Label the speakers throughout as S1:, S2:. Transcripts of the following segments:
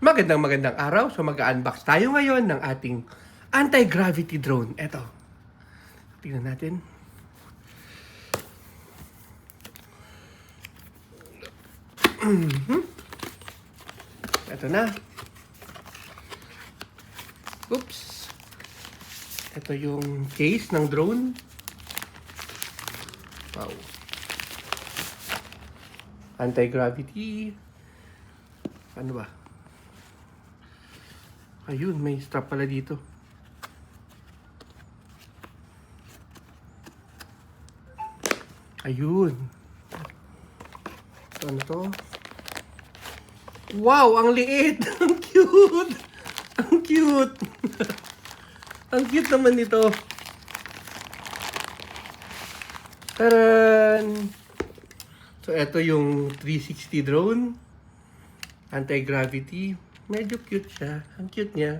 S1: Magandang araw. So mag-unbox tayo ngayon ng ating anti-gravity drone. Eto. Tingnan natin. Eto na. Oops. Ito yung case ng drone. Wow. Anti-gravity. Ano ba? Ayun, may strap pala dito. Ayun. Ano to? Wow, ang liit! Ang cute! Ang cute! Ang cute naman nito. Taran! So, ito yung 360 drone. Anti-gravity. Medyo cute siya. Ang cute niya.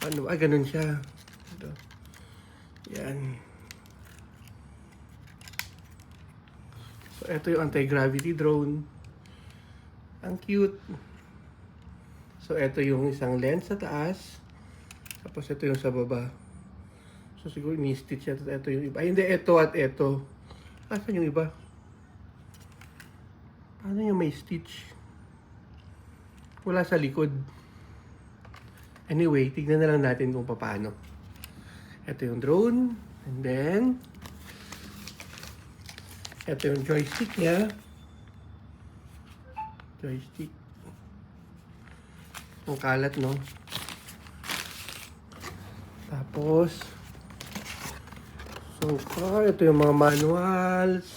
S1: Ano? Ah, ganun siya. Ito. Yan. So, ito yung anti-gravity drone. Ang cute. So, ito yung isang lens sa taas. Tapos, ito yung sa baba. So, siguro ni-stitch siya. Ito yung iba. Ay, hindi. Ito at ito. Asan yung iba? Paano yung may stitch? Wala sa likod. Anyway, tignan na lang natin kung paano. Ito yung drone. And then, ito yung joystick niya. Joystick. Ang kalat, no? Tapos, so, ito yung mga manuals,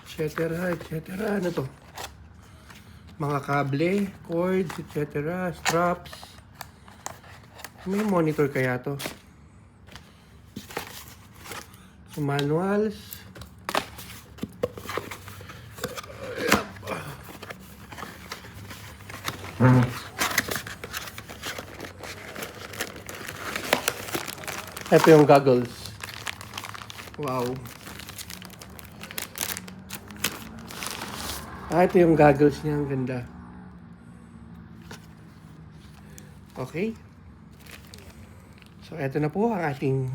S1: etc. Ano to? Mga kable, cords, etc. Straps. May monitor kaya to? So, manuals. Ito yung goggles. Wow. Ito yung goggles niya. Ang ganda. Okay. So, ito na po ang ating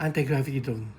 S1: anti-gravity drone.